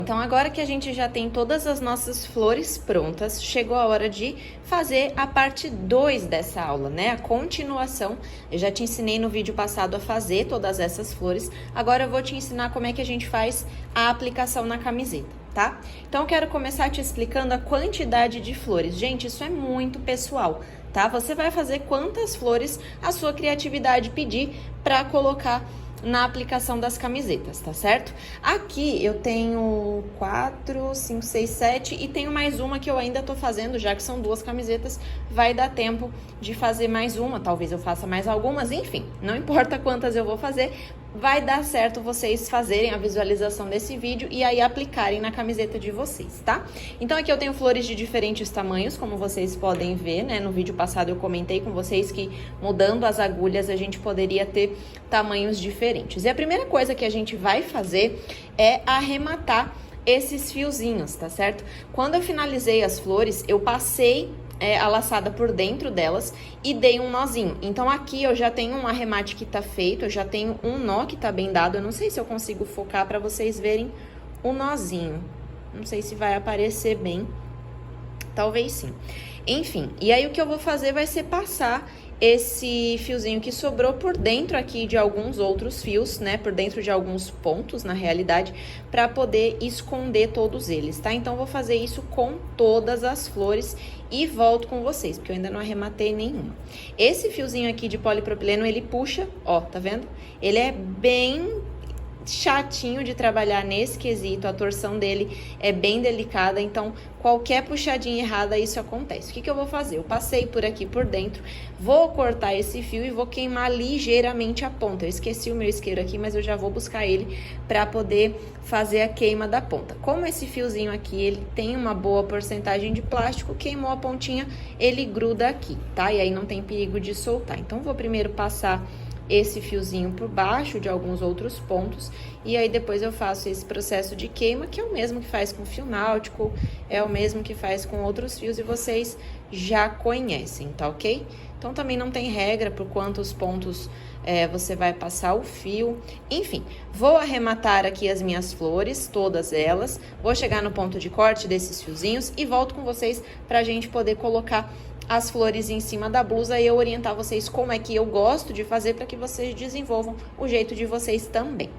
Então, agora que a gente já tem todas as nossas flores prontas, chegou a hora de fazer a parte 2 dessa aula, né? A continuação. Eu já te ensinei no vídeo passado a fazer todas essas flores. Agora eu vou te ensinar como é que a gente faz a aplicação na camiseta, tá? Então, eu quero começar te explicando a quantidade de flores. Gente, isso é muito pessoal, tá? Você vai fazer quantas flores a sua criatividade pedir para colocar na aplicação das camisetas, tá certo? Aqui eu tenho 4, 5, 6, 7 e tenho mais uma que eu ainda tô fazendo, já que são 2 camisetas, vai dar tempo de fazer mais uma, talvez eu faça mais algumas, enfim, não importa quantas eu vou fazer, vai dar certo vocês fazerem a visualização desse vídeo e aí aplicarem na camiseta de vocês, tá? Então aqui eu tenho flores de diferentes tamanhos, como vocês podem ver, né? No vídeo passado eu comentei com vocês que mudando as agulhas a gente poderia ter tamanhos diferentes. E a primeira coisa que a gente vai fazer é arrematar esses fiozinhos, tá certo? Quando eu finalizei as flores, eu passei a laçada por dentro delas e dei um nozinho. Então, aqui eu já tenho um arremate que tá feito, eu já tenho um nó que tá bem dado. Eu não sei se eu consigo focar para vocês verem o nozinho. Não sei se vai aparecer bem. Talvez sim. Enfim, e aí o que eu vou fazer vai ser passar esse fiozinho que sobrou por dentro aqui de alguns outros fios, né? Por dentro de alguns pontos, na realidade, para poder esconder todos eles, tá? Então, eu vou fazer isso com todas as flores e volto com vocês, porque eu ainda não arrematei nenhuma. Esse fiozinho aqui de polipropileno, ele puxa, ó, tá vendo? Ele é bem chatinho de trabalhar nesse quesito, a torção dele é bem delicada, então qualquer puxadinha errada isso acontece. O que eu vou fazer? Eu passei por aqui por dentro, vou cortar esse fio e vou queimar ligeiramente a ponta. Eu esqueci o meu isqueiro aqui, mas eu já vou buscar ele para poder fazer a queima da ponta. Como esse fiozinho aqui, ele tem uma boa porcentagem de plástico, queimou a pontinha, ele gruda aqui, tá? E aí não tem perigo de soltar. Então, vou primeiro passar esse fiozinho por baixo de alguns outros pontos, e aí depois eu faço esse processo de queima, que é o mesmo que faz com fio náutico, é o mesmo que faz com outros fios, e vocês já conhecem, tá ok? Então, também não tem regra por quantos pontos você vai passar o fio. Enfim, vou arrematar aqui as minhas flores, todas elas, vou chegar no ponto de corte desses fiozinhos e volto com vocês pra gente poder colocar as flores em cima da blusa e eu orientar vocês como é que eu gosto de fazer para que vocês desenvolvam o jeito de vocês também.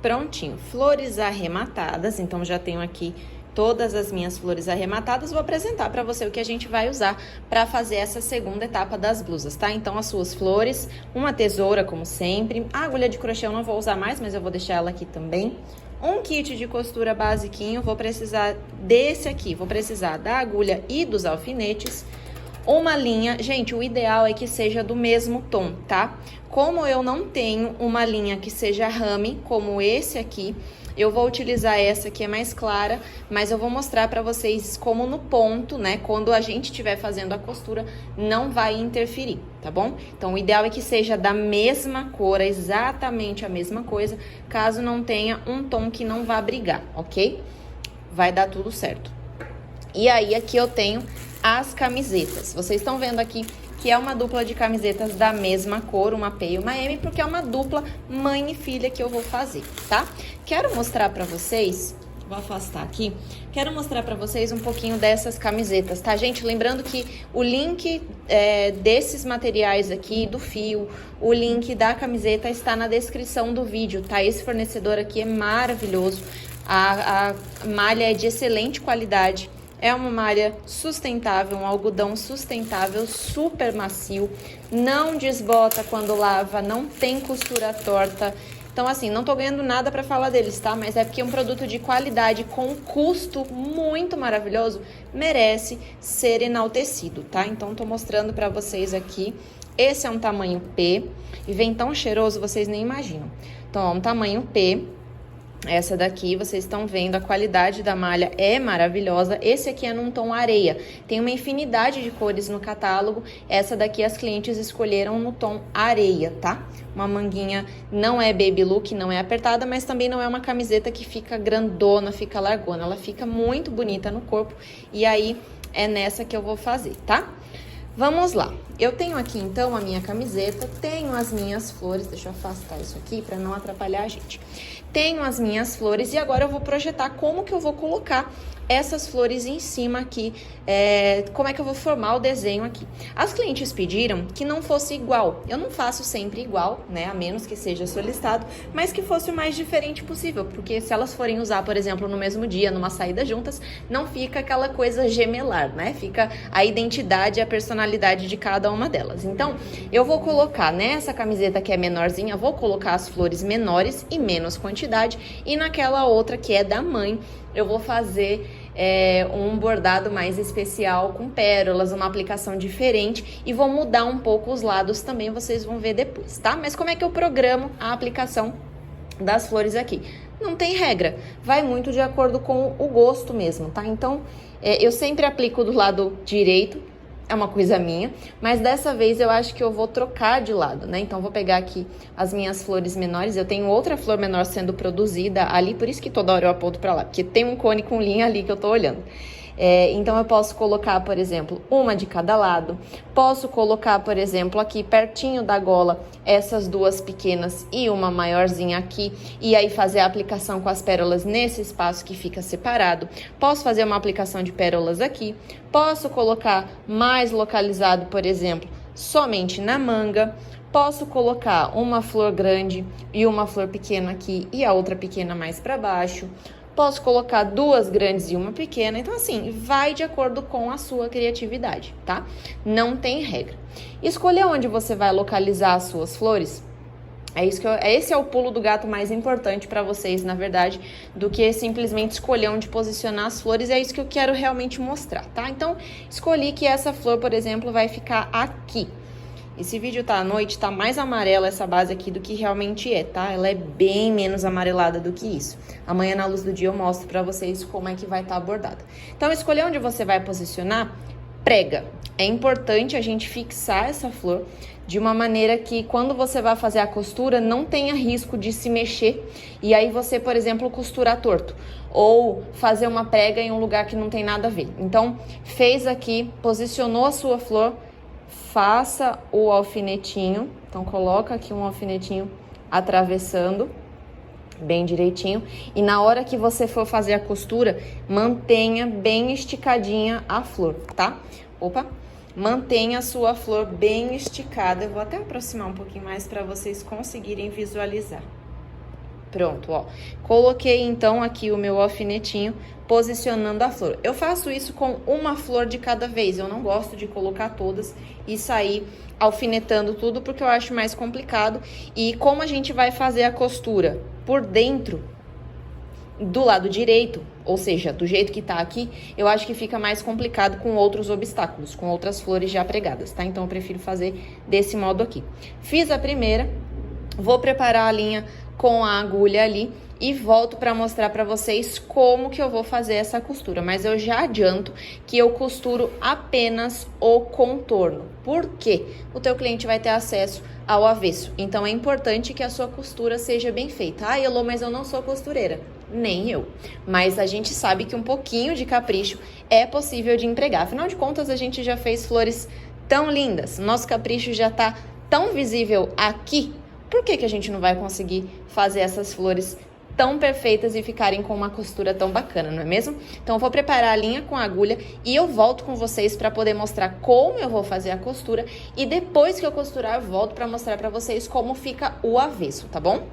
Prontinho, flores arrematadas, então já tenho aqui todas as minhas flores arrematadas. Vou apresentar para você o que a gente vai usar para fazer essa segunda etapa das blusas, tá? Então, as suas flores, uma tesoura, como sempre, a agulha de crochê eu não vou usar mais, mas eu vou deixar ela aqui também. Um kit de costura basiquinho, vou precisar desse aqui, vou precisar da agulha e dos alfinetes. Uma linha, gente, o ideal é que seja do mesmo tom, tá? Como eu não tenho uma linha que seja rame, como esse aqui, eu vou utilizar essa que é mais clara, mas eu vou mostrar pra vocês como no ponto, né, quando a gente estiver fazendo a costura, não vai interferir, tá bom? Então, o ideal é que seja da mesma cor, exatamente a mesma coisa, caso não tenha um tom que não vá brigar, ok? Vai dar tudo certo. E aí, aqui eu tenho as camisetas. Vocês estão vendo aqui que é uma dupla de camisetas da mesma cor, uma P e uma M, porque é uma dupla mãe e filha que eu vou fazer, tá? Quero mostrar pra vocês, vou afastar aqui, quero mostrar pra vocês um pouquinho dessas camisetas, tá, gente? Lembrando que o link desses materiais aqui, do fio, o link da camiseta está na descrição do vídeo, tá? Esse fornecedor aqui é maravilhoso, a malha é de excelente qualidade. É uma malha sustentável, um algodão sustentável, super macio, não desbota quando lava, não tem costura torta. Então, assim, não tô ganhando nada pra falar deles, tá? Mas é porque um produto de qualidade com custo muito maravilhoso merece ser enaltecido, tá? Então, tô mostrando pra vocês aqui. Esse é um tamanho P e vem tão cheiroso, vocês nem imaginam. Então, ó, um tamanho P. Essa daqui, vocês estão vendo, a qualidade da malha é maravilhosa. Esse aqui é num tom areia. Tem uma infinidade de cores no catálogo. Essa daqui as clientes escolheram no tom areia, tá? Uma manguinha não é baby look, não é apertada, mas também não é uma camiseta que fica grandona, fica largona. Ela fica muito bonita no corpo e aí é nessa que eu vou fazer, tá? Vamos lá. eu tenho aqui então a minha camiseta, tenho as minhas flores, deixa eu afastar isso aqui para não atrapalhar a gente. Tenho as minhas flores e agora eu vou projetar como que eu vou colocar essas flores em cima aqui, como é que eu vou formar o desenho aqui. As clientes pediram que não fosse igual, eu não faço sempre igual, né, a menos que seja solicitado, mas que fosse o mais diferente possível, porque se elas forem usar, por exemplo, no mesmo dia, numa saída juntas, não fica aquela coisa gemelar, né, fica a identidade e a personalidade de cada uma delas. Então, eu vou colocar nessa camiseta que é menorzinha, vou colocar as flores menores e menos quantidade, e naquela outra que é da mãe, eu vou fazer um bordado mais especial com pérolas, uma aplicação diferente e vou mudar um pouco os lados também, vocês vão ver depois, tá? Mas como é que eu programo a aplicação das flores aqui? Não tem regra, vai muito de acordo com o gosto mesmo, tá? Então, eu sempre aplico do lado direito, é uma coisa minha, mas dessa vez eu acho que eu vou trocar de lado, né? Então, vou pegar aqui as minhas flores menores, eu tenho outra flor menor sendo produzida ali, por isso que toda hora eu aponto pra lá, porque tem um cone com linha ali que eu tô olhando. Então, eu posso colocar, por exemplo, uma de cada lado. Posso colocar, por exemplo, aqui pertinho da gola, essas duas pequenas e uma maiorzinha aqui. E aí, fazer a aplicação com as pérolas nesse espaço que fica separado. Posso fazer uma aplicação de pérolas aqui. Posso colocar mais localizado, por exemplo, somente na manga. Posso colocar uma flor grande e uma flor pequena aqui e a outra pequena mais para baixo. Posso colocar duas grandes e uma pequena. Então, assim, vai de acordo com a sua criatividade, tá? Não tem regra. Escolher onde você vai localizar as suas flores. Esse é o pulo do gato mais importante para vocês, na verdade, do que simplesmente escolher onde posicionar as flores. É isso que eu quero realmente mostrar, tá? Então, escolhi que essa flor, por exemplo, vai ficar aqui. Esse vídeo tá à noite, tá mais amarela essa base aqui do que realmente é, tá? Ela é bem menos amarelada do que isso. Amanhã, na luz do dia, eu mostro pra vocês como é que vai estar bordada. Então, escolher onde você vai posicionar, prega. É importante a gente fixar essa flor de uma maneira que, quando você vai fazer a costura, não tenha risco de se mexer. E aí, você, por exemplo, costurar torto. Ou fazer uma prega em um lugar que não tem nada a ver. Então, fez aqui, posicionou a sua flor, faça o alfinetinho, então coloca aqui um alfinetinho atravessando bem direitinho e na hora que você for fazer a costura, mantenha bem esticadinha a flor, tá? Mantenha a sua flor bem esticada, eu vou até aproximar um pouquinho mais para vocês conseguirem visualizar. Pronto, ó. Coloquei então aqui o meu alfinetinho posicionando a flor. Eu faço isso com uma flor de cada vez. Eu não gosto de colocar todas e sair alfinetando tudo porque eu acho mais complicado. E como a gente vai fazer a costura por dentro do lado direito, ou seja, do jeito que tá aqui, eu acho que fica mais complicado com outros obstáculos, com outras flores já pregadas, tá? Então eu prefiro fazer desse modo aqui. Fiz a primeira, vou preparar a linha com a agulha ali e volto para mostrar para vocês como que eu vou fazer essa costura. Mas eu já adianto que eu costuro apenas o contorno. Por quê? O teu cliente vai ter acesso ao avesso. Então, é importante que a sua costura seja bem feita. Ah, Elô, mas eu não sou costureira. Nem eu. Mas a gente sabe que um pouquinho de capricho é possível de empregar. Afinal de contas, a gente já fez flores tão lindas. Nosso capricho já tá tão visível aqui. Por que a gente não vai conseguir fazer essas flores tão perfeitas e ficarem com uma costura tão bacana, não é mesmo? Então, eu vou preparar a linha com a agulha e eu volto com vocês para poder mostrar como eu vou fazer a costura. E depois que eu costurar, eu volto para mostrar para vocês como fica o avesso, tá bom?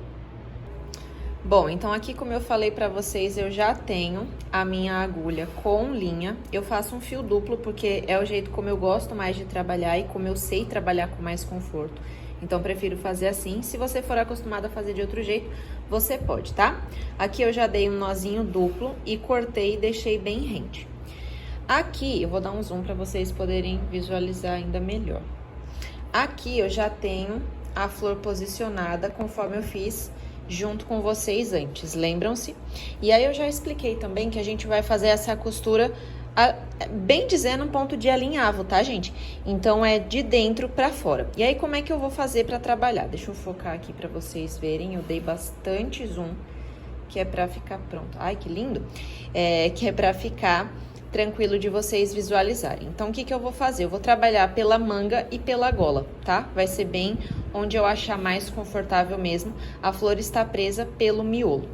Bom, então aqui, como eu falei para vocês, eu já tenho a minha agulha com linha. Eu faço um fio duplo porque é o jeito como eu gosto mais de trabalhar e como eu sei trabalhar com mais conforto. Então, prefiro fazer assim. Se você for acostumado a fazer de outro jeito, você pode, tá? Aqui eu já dei um nozinho duplo e cortei e deixei bem rente. Aqui, eu vou dar um zoom para vocês poderem visualizar ainda melhor. Aqui eu já tenho a flor posicionada conforme eu fiz junto com vocês antes, lembram-se? E aí eu já expliquei também que a gente vai fazer essa costura, bem dizendo, ponto de alinhavo, tá, gente? Então, é de dentro pra fora. E aí, como é que eu vou fazer pra trabalhar? Deixa eu focar aqui pra vocês verem. Eu dei bastante zoom, que é pra ficar pronto. Ai, que lindo! Que é pra ficar tranquilo de vocês visualizarem. Então, o que eu vou fazer? Eu vou trabalhar pela manga e pela gola, tá? Vai ser bem onde eu achar mais confortável mesmo. A flor está presa pelo miolo.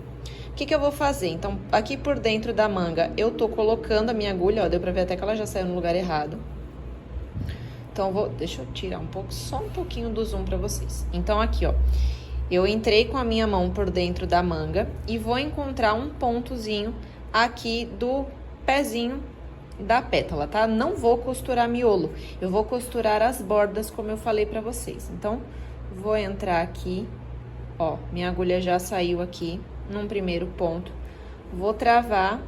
O que eu vou fazer? Então, aqui por dentro da manga, eu tô colocando a minha agulha, ó, deu pra ver até que ela já saiu no lugar errado. Então, deixa eu tirar um pouco, só um pouquinho do zoom pra vocês. Então, aqui, ó, eu entrei com a minha mão por dentro da manga e vou encontrar um pontozinho aqui do pezinho da pétala, tá? Não vou costurar miolo, eu vou costurar as bordas, como eu falei pra vocês. Então, vou entrar aqui, ó, minha agulha já saiu aqui num primeiro ponto. Vou travar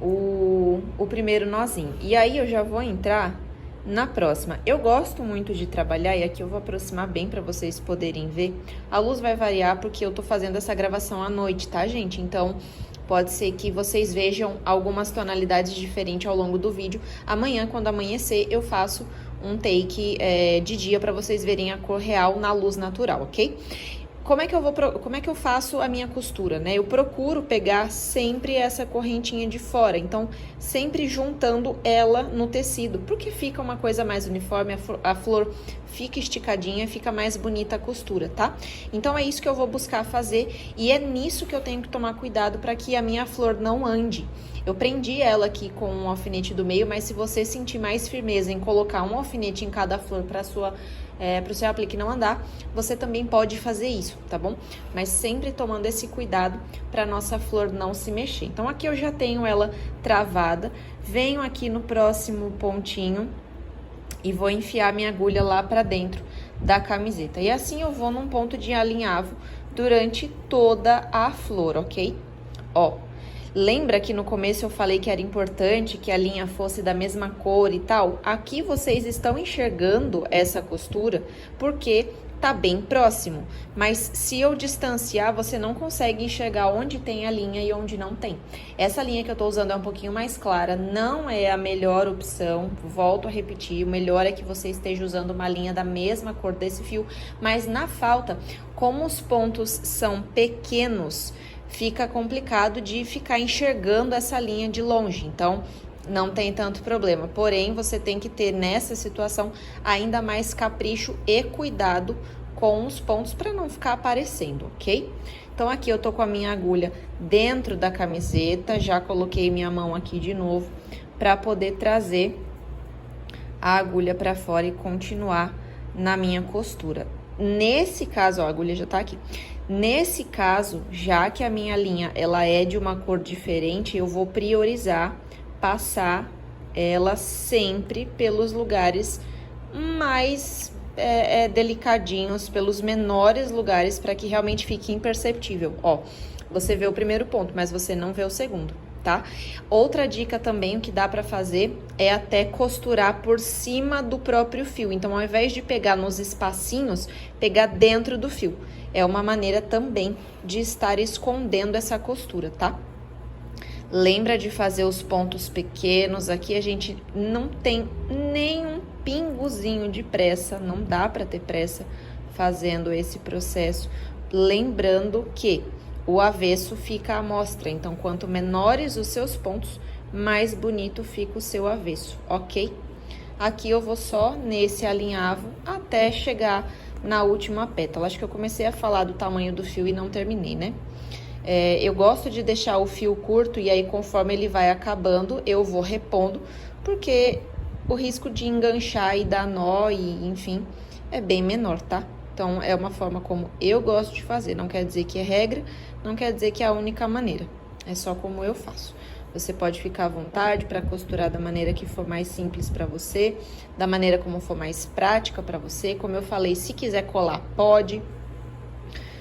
o primeiro nozinho. E aí, eu já vou entrar na próxima. Eu gosto muito de trabalhar, e aqui eu vou aproximar bem pra vocês poderem ver. A luz vai variar porque eu tô fazendo essa gravação à noite, tá, gente? Então, pode ser que vocês vejam algumas tonalidades diferentes ao longo do vídeo. Amanhã, quando amanhecer, eu faço um take de dia pra vocês verem a cor real na luz natural, ok? Como é que eu faço a minha costura, né? Eu procuro pegar sempre essa correntinha de fora, então sempre juntando ela no tecido, porque fica uma coisa mais uniforme, a flor fica esticadinha, fica mais bonita a costura, tá? Então é isso que eu vou buscar fazer e é nisso que eu tenho que tomar cuidado para que a minha flor não ande. Eu prendi ela aqui com um alfinete do meio, mas se você sentir mais firmeza em colocar um alfinete em cada flor para o seu aplique não andar, você também pode fazer isso, tá bom? Mas sempre tomando esse cuidado para nossa flor não se mexer. Então, aqui eu já tenho ela travada, venho aqui no próximo pontinho e vou enfiar minha agulha lá para dentro da camiseta. E assim eu vou num ponto de alinhavo durante toda a flor, ok? Ó. Lembra que no começo eu falei que era importante que a linha fosse da mesma cor e tal? Aqui vocês estão enxergando essa costura porque tá bem próximo. Mas se eu distanciar, você não consegue enxergar onde tem a linha e onde não tem. Essa linha que eu tô usando é um pouquinho mais clara, não é a melhor opção. Volto a repetir, o melhor é que você esteja usando uma linha da mesma cor desse fio. Mas na falta, como os pontos são pequenos, fica complicado de ficar enxergando essa linha de longe, então não tem tanto problema. Porém, você tem que ter nessa situação ainda mais capricho e cuidado com os pontos para não ficar aparecendo, ok? Então, aqui eu tô com a minha agulha dentro da camiseta, já coloquei minha mão aqui de novo para poder trazer a agulha para fora e continuar na minha costura. Nesse caso, ó, a agulha já tá aqui. Nesse caso, já que a minha linha ela é de uma cor diferente, eu vou priorizar passar ela sempre pelos lugares mais delicadinhos, pelos menores lugares, para que realmente fique imperceptível. Ó, você vê o primeiro ponto, mas você não vê o segundo, tá? Outra dica também, o que dá pra fazer é até costurar por cima do próprio fio. Então, ao invés de pegar nos espacinhos, pegar dentro do fio. É uma maneira também de estar escondendo essa costura, tá? Lembra de fazer os pontos pequenos. Aqui a gente não tem nenhum pingozinho de pressa, não dá pra ter pressa fazendo esse processo. Lembrando que o avesso fica à mostra, então quanto menores os seus pontos, mais bonito fica o seu avesso, ok? Aqui eu vou só nesse alinhavo até chegar na última pétala. Acho que eu comecei a falar do tamanho do fio e não terminei, né? Eu gosto de deixar o fio curto e aí conforme ele vai acabando, eu vou repondo, porque o risco de enganchar e dar nó e enfim, é bem menor, tá? Então, é uma forma como eu gosto de fazer. Não quer dizer que é regra, não quer dizer que é a única maneira. É só como eu faço. Você pode ficar à vontade para costurar da maneira que for mais simples para você, da maneira como for mais prática para você. Como eu falei, se quiser colar, pode.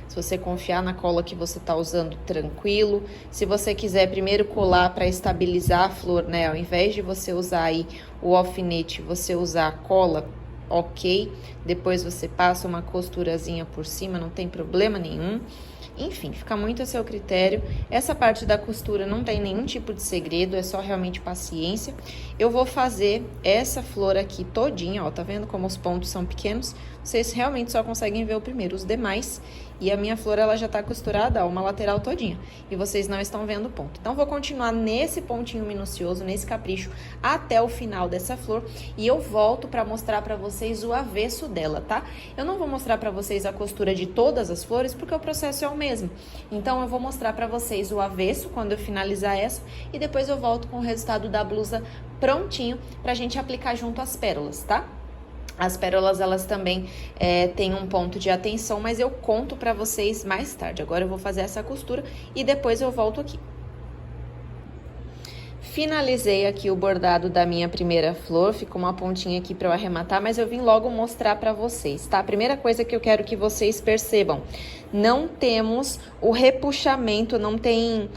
Se você confiar na cola que você tá usando, tranquilo. Se você quiser primeiro colar para estabilizar a flor, né? Ao invés de você usar aí o alfinete, você usar a cola, ok. Depois você passa uma costurazinha por cima, não tem problema nenhum. Enfim, fica muito a seu critério. Essa parte da costura não tem nenhum tipo de segredo, é só realmente paciência. Eu vou fazer essa flor aqui todinha, ó, tá vendo como os pontos são pequenos? Vocês realmente só conseguem ver o primeiro, os demais E a minha flor, ela já tá costurada, ó, uma lateral todinha. E vocês não estão vendo o ponto. Então, vou continuar nesse pontinho minucioso, nesse capricho, até o final dessa flor. E eu volto pra mostrar pra vocês o avesso dela, tá? Eu não vou mostrar pra vocês a costura de todas as flores, porque o processo é o mesmo. Então, eu vou mostrar pra vocês o avesso, quando eu finalizar essa. E depois eu volto com o resultado da blusa prontinho, pra gente aplicar junto às pérolas, tá? As pérolas, elas também têm um ponto de atenção, mas eu conto pra vocês mais tarde. Agora eu vou fazer essa costura e depois eu volto aqui. Finalizei aqui o bordado da minha primeira flor, ficou uma pontinha aqui pra eu arrematar, mas eu vim logo mostrar pra vocês, tá? A primeira coisa que eu quero que vocês percebam, não temos o repuxamento, não tem...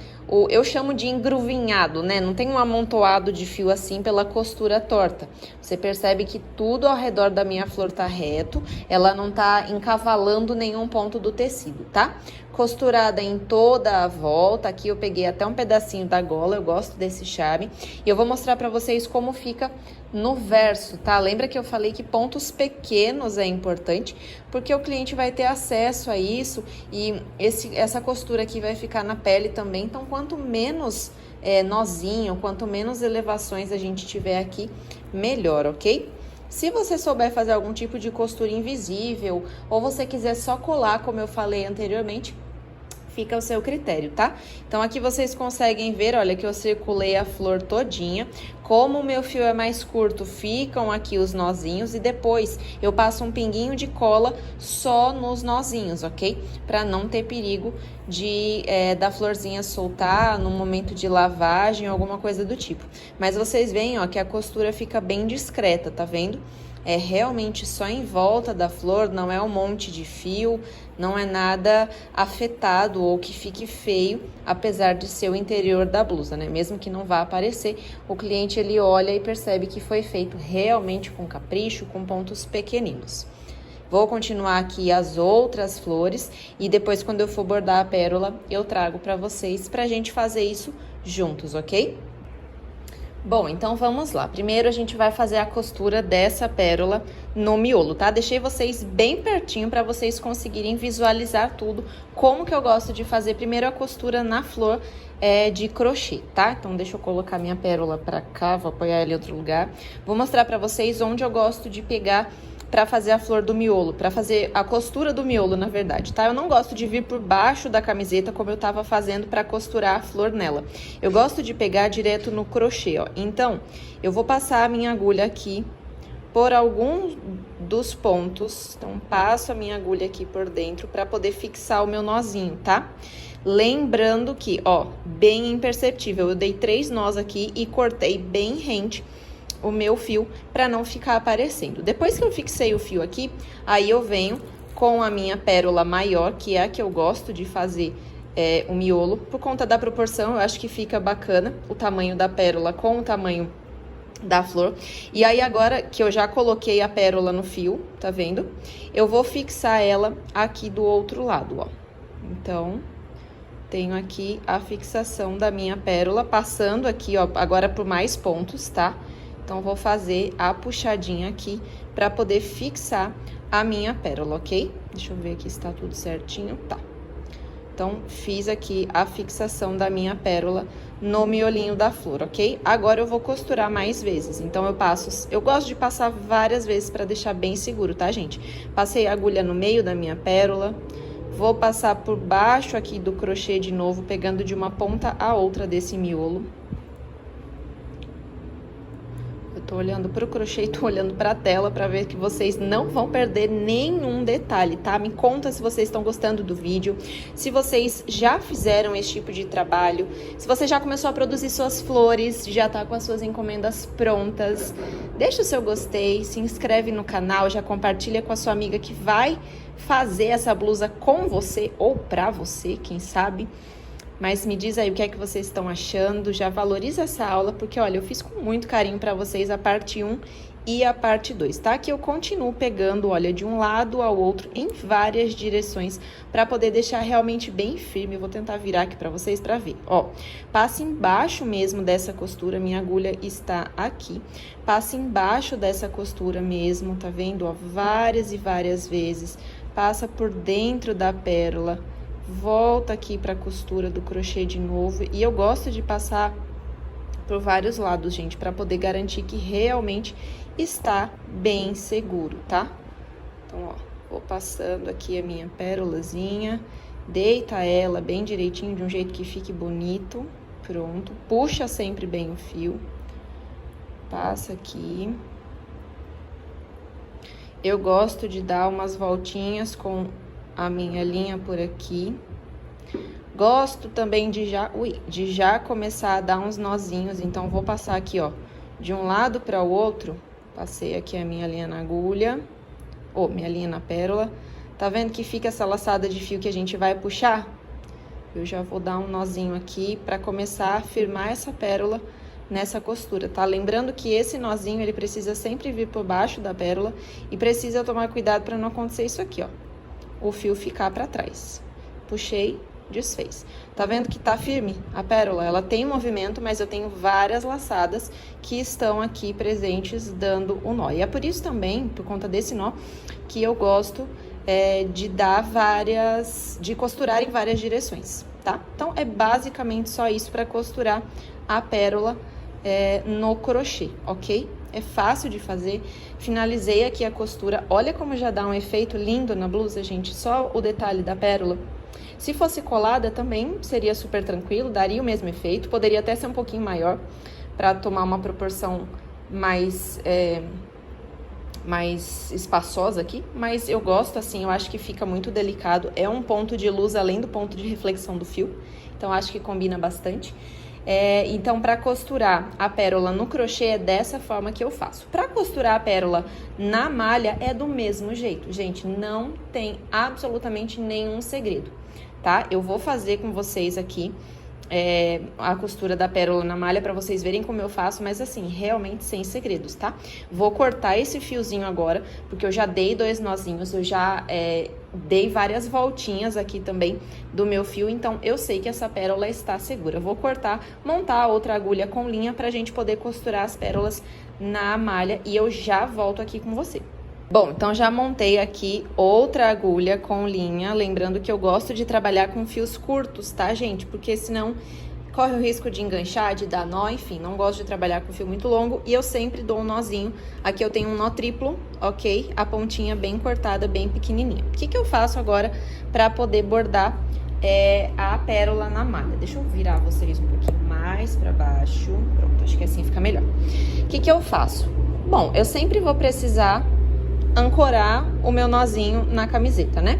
eu chamo de engruvinhado, né? Não tem um amontoado de fio assim pela costura torta. Você percebe que tudo ao redor da minha flor tá reto, ela não tá encavalando nenhum ponto do tecido, tá? Costurada em toda a volta, aqui eu peguei até um pedacinho da gola, eu gosto desse charme. E eu vou mostrar pra vocês como fica no verso, tá? Lembra que eu falei que pontos pequenos é importante, porque o cliente vai ter acesso a isso e essa costura aqui vai ficar na pele também. Então, quanto menos nozinho, quanto menos elevações a gente tiver aqui, melhor, ok? Se você souber fazer algum tipo de costura invisível, ou você quiser só colar, como eu falei anteriormente, fica ao seu critério, tá? Então, aqui vocês conseguem ver, olha, que eu circulei a flor todinha. Como o meu fio é mais curto, ficam aqui os nozinhos e depois eu passo um pinguinho de cola só nos nozinhos, ok? Pra não ter perigo da florzinha soltar no momento de lavagem, alguma coisa do tipo. Mas vocês veem, ó, que a costura fica bem discreta, tá vendo? É realmente só em volta da flor, não é um monte de fio, não é nada afetado ou que fique feio, apesar de ser o interior da blusa, né? Mesmo que não vá aparecer, o cliente ele olha e percebe que foi feito realmente com capricho, com pontos pequeninos. Vou continuar aqui as outras flores e depois, quando eu for bordar a pérola, eu trago pra vocês pra gente fazer isso juntos, ok? Bom, então vamos lá. Primeiro a gente vai fazer a costura dessa pérola no miolo, tá? Deixei vocês bem pertinho para vocês conseguirem visualizar tudo, como que eu gosto de fazer primeiro a costura na flor de crochê, tá? Então deixa eu colocar minha pérola pra cá, vou apoiar ela em outro lugar. Vou mostrar pra vocês onde eu gosto de pegar para fazer a flor do miolo, para fazer a costura do miolo, na verdade, tá? Eu não gosto de vir por baixo da camiseta como eu tava fazendo para costurar a flor nela. Eu gosto de pegar direto no crochê, ó. Então, eu vou passar a minha agulha aqui por algum dos pontos. Então, passo a minha agulha aqui por dentro para poder fixar o meu nozinho, tá? Lembrando que, ó, bem imperceptível, eu dei 3 nós aqui e cortei bem rente o meu fio para não ficar aparecendo. Depois que eu fixei o fio aqui, aí eu venho com a minha pérola maior, que é a que eu gosto de fazer o miolo. Por conta da proporção, eu acho que fica bacana o tamanho da pérola com o tamanho da flor. E aí, agora que eu já coloquei a pérola no fio, tá vendo? Eu vou fixar ela aqui do outro lado, ó. Então, tenho aqui a fixação da minha pérola, passando aqui, ó, agora por mais pontos, tá? Então, vou fazer a puxadinha aqui pra poder fixar a minha pérola, ok? Deixa eu ver aqui se tá tudo certinho. Tá. Então, fiz aqui a fixação da minha pérola no miolinho da flor, ok? Agora, eu vou costurar mais vezes. Então, eu gosto de passar várias vezes pra deixar bem seguro, tá, gente? Passei a agulha no meio da minha pérola. Vou passar por baixo aqui do crochê de novo, pegando de uma ponta a outra desse miolo. Tô olhando pro crochê e tô olhando pra tela pra ver que vocês não vão perder nenhum detalhe, tá? Me conta se vocês estão gostando do vídeo, se vocês já fizeram esse tipo de trabalho, se você já começou a produzir suas flores, já tá com as suas encomendas prontas. Deixa o seu gostei, se inscreve no canal, já compartilha com a sua amiga que vai fazer essa blusa com você ou pra você, quem sabe. Mas me diz aí o que é que vocês estão achando, já valoriza essa aula, porque olha, eu fiz com muito carinho pra vocês a parte 1 e a parte 2, tá? Que eu continuo pegando, olha, de um lado ao outro em várias direções pra poder deixar realmente bem firme. Eu vou tentar virar aqui pra vocês pra ver, ó. Passa embaixo mesmo dessa costura, minha agulha está aqui. Passa embaixo dessa costura mesmo, tá vendo? Ó, várias e várias vezes passa por dentro da pérola, volta aqui para a costura do crochê de novo. E eu gosto de passar por vários lados, gente, para poder garantir que realmente está bem seguro, tá? Então, ó, vou passando aqui a minha pérolazinha, deita ela bem direitinho, de um jeito que fique bonito. Pronto, puxa sempre bem o fio, passa aqui. Eu gosto de dar umas voltinhas com a minha linha por aqui. Gosto também de já começar a dar uns nozinhos, então vou passar aqui, ó, de um lado para o outro. Passei aqui a minha linha na agulha, ou minha linha na pérola. Tá vendo que fica essa laçada de fio que a gente vai puxar? Eu já vou dar um nozinho aqui para começar a firmar essa pérola nessa costura, tá? Lembrando que esse nozinho, ele precisa sempre vir por baixo da pérola e precisa tomar cuidado para não acontecer isso aqui, ó. O fio ficar para trás. Puxei, desfez. Tá vendo que tá firme a pérola? Ela tem movimento, mas eu tenho várias laçadas que estão aqui presentes dando o nó. E é por isso também, por conta desse nó, que eu gosto de de costurar em várias direções, tá? Então, é basicamente só isso para costurar a pérola no crochê, ok? É fácil de fazer. Finalizei aqui a costura. Olha como já dá um efeito lindo na blusa, gente. Só o detalhe da pérola. Se fosse colada também seria super tranquilo, daria o mesmo efeito. Poderia até ser um pouquinho maior para tomar uma proporção mais espaçosa aqui, mas eu gosto assim, eu acho que fica muito delicado. É um ponto de luz além do ponto de reflexão do fio, então acho que combina bastante. Então, para costurar a pérola no crochê é dessa forma que eu faço. Para costurar a pérola na malha é do mesmo jeito, gente, não tem absolutamente nenhum segredo, tá? Eu vou fazer com vocês aqui a costura da pérola na malha para vocês verem como eu faço, mas assim, realmente sem segredos, tá? Vou cortar esse fiozinho agora, porque eu já dei 2 nozinhos, eu já dei várias voltinhas aqui também do meu fio, então eu sei que essa pérola está segura. Vou cortar, montar outra agulha com linha pra gente poder costurar as pérolas na malha e eu já volto aqui com você. Bom, então já montei aqui outra agulha com linha, lembrando que eu gosto de trabalhar com fios curtos, tá, gente? Porque senão corre o risco de enganchar, de dar nó, enfim, não gosto de trabalhar com fio muito longo e eu sempre dou um nozinho. Aqui eu tenho um nó triplo, ok? A pontinha bem cortada, bem pequenininha. O que que eu faço agora para poder bordar a pérola na malha? Deixa eu virar vocês um pouquinho mais para baixo. Pronto, acho que assim fica melhor. O que que eu faço? Bom, eu sempre vou precisar ancorar o meu nozinho na camiseta, né?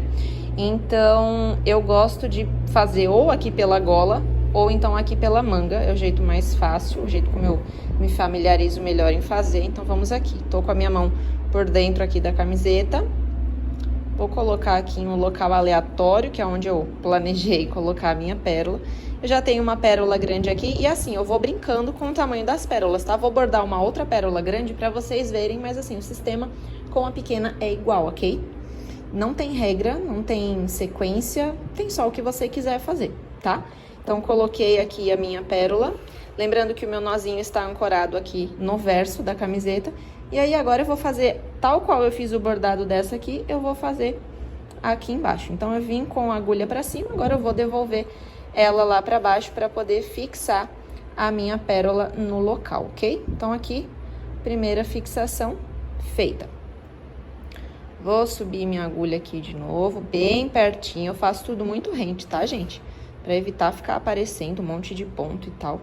Então, eu gosto de fazer ou aqui pela gola, ou então aqui pela manga, é o jeito mais fácil, o jeito como eu me familiarizo melhor em fazer. Então, vamos aqui. Tô com a minha mão por dentro aqui da camiseta. Vou colocar aqui em um local aleatório, que é onde eu planejei colocar a minha pérola. Eu já tenho uma pérola grande aqui e assim, eu vou brincando com o tamanho das pérolas, tá? Vou bordar uma outra pérola grande pra vocês verem, mas assim, o sistema com a pequena é igual, ok? Não tem regra, não tem sequência, tem só o que você quiser fazer, tá? Então, coloquei aqui a minha pérola, lembrando que o meu nozinho está ancorado aqui no verso da camiseta. E aí, agora eu vou fazer, tal qual eu fiz o bordado dessa aqui, eu vou fazer aqui embaixo. Então, eu vim com a agulha pra cima, agora eu vou devolver ela lá pra baixo pra poder fixar a minha pérola no local, ok? Então, aqui, primeira fixação feita. Vou subir minha agulha aqui de novo, bem pertinho. Eu faço tudo muito rente, tá, gente? Pra evitar ficar aparecendo um monte de ponto e tal.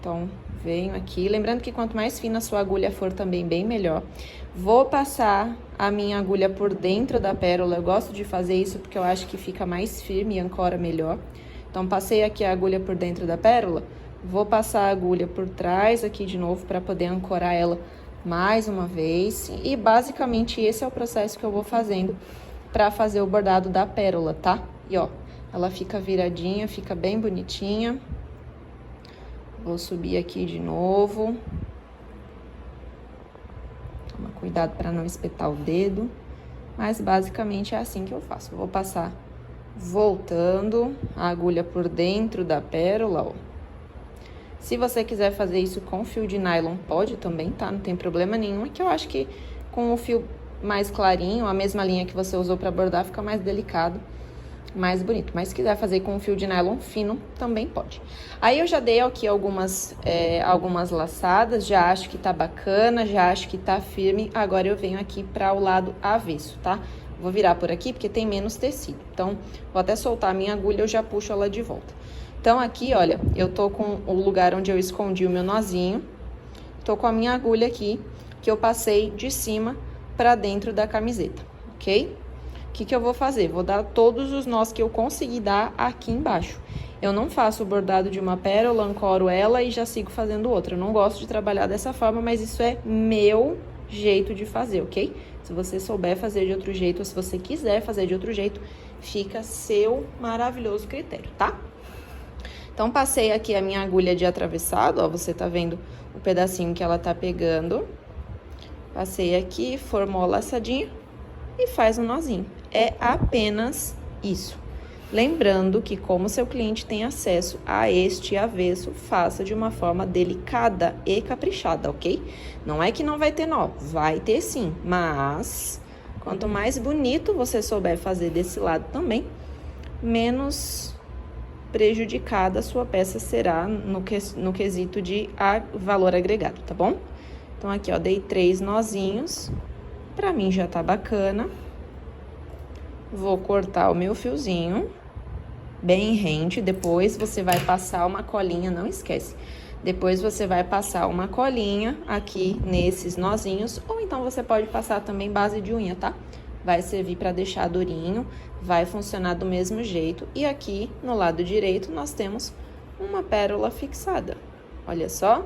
Então, venho aqui. Lembrando que quanto mais fina a sua agulha for, também bem melhor. Vou passar a minha agulha por dentro da pérola. Eu gosto de fazer isso porque eu acho que fica mais firme e ancora melhor. Então, passei aqui a agulha por dentro da pérola. Vou passar a agulha por trás aqui de novo para poder ancorar ela mais uma vez. E basicamente esse é o processo que eu vou fazendo para fazer o bordado da pérola, tá? E ó, ela fica viradinha, fica bem bonitinha. Vou subir aqui de novo. Toma cuidado para não espetar o dedo. Mas basicamente é assim que eu faço. Eu vou passar voltando a agulha por dentro da pérola, ó. Se você quiser fazer isso com fio de nylon, pode também, tá? Não tem problema nenhum. É que eu acho que com o fio mais clarinho, a mesma linha que você usou para bordar, fica mais delicado, mais bonito. Mas se quiser fazer com um fio de nylon fino, também pode. Aí eu já dei aqui algumas laçadas, já acho que tá bacana, já acho que tá firme. Agora eu venho aqui para o lado avesso, tá? Vou virar por aqui porque tem menos tecido. Então, vou até soltar a minha agulha, eu já puxo ela de volta. Então, aqui, olha, eu tô com o lugar onde eu escondi o meu nozinho. Tô com a minha agulha aqui, que eu passei de cima pra dentro da camiseta, ok? O que eu vou fazer? Vou dar todos os nós que eu conseguir dar aqui embaixo. Eu não faço o bordado de uma pérola, ancoro ela e já sigo fazendo outra. Eu não gosto de trabalhar dessa forma, mas isso é meu jeito de fazer, ok? Se você souber fazer de outro jeito, ou se você quiser fazer de outro jeito, fica seu maravilhoso critério, tá? Então, passei aqui a minha agulha de atravessado, ó, você tá vendo o pedacinho que ela tá pegando. Passei aqui, formou a laçadinha e faz um nozinho. É apenas isso. Lembrando que, como seu cliente tem acesso a este avesso, faça de uma forma delicada e caprichada, ok? Não é que não vai ter nó, vai ter sim, mas quanto mais bonito você souber fazer desse lado também, menos prejudicada a sua peça será no quesito de valor agregado, tá bom? Então, aqui, ó, dei 3 nozinhos, pra mim já tá bacana. Vou cortar o meu fiozinho bem rente, depois você vai passar uma colinha, não esquece. Depois você vai passar uma colinha aqui nesses nozinhos, ou então você pode passar também base de unha, tá? Vai servir para deixar durinho, vai funcionar do mesmo jeito. E aqui, no lado direito, nós temos uma pérola fixada. Olha só,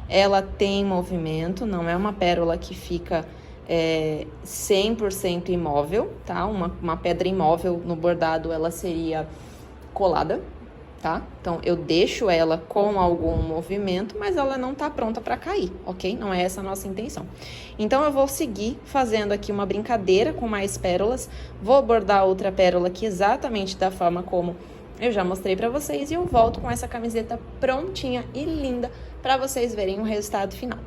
ela tem movimento, não é uma pérola que fica 100% imóvel, tá? Uma pedra imóvel no bordado, ela seria colada, tá? Então, eu deixo ela com algum movimento, mas ela não tá pronta para cair, ok? Não é essa a nossa intenção. Então, eu vou seguir fazendo aqui uma brincadeira com mais pérolas, vou bordar outra pérola aqui exatamente da forma como eu já mostrei para vocês e eu volto com essa camiseta prontinha e linda para vocês verem o resultado final.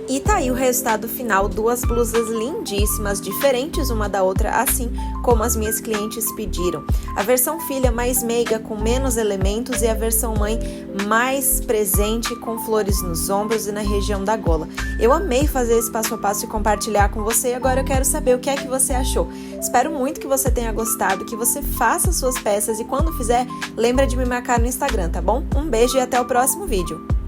E tá aí o resultado final, 2 blusas lindíssimas, diferentes uma da outra, assim como as minhas clientes pediram. A versão filha mais meiga, com menos elementos, e a versão mãe mais presente, com flores nos ombros e na região da gola. Eu amei fazer esse passo a passo e compartilhar com você, e agora eu quero saber o que é que você achou. Espero muito que você tenha gostado, que você faça suas peças e quando fizer, lembra de me marcar no Instagram, tá bom? Um beijo e até o próximo vídeo.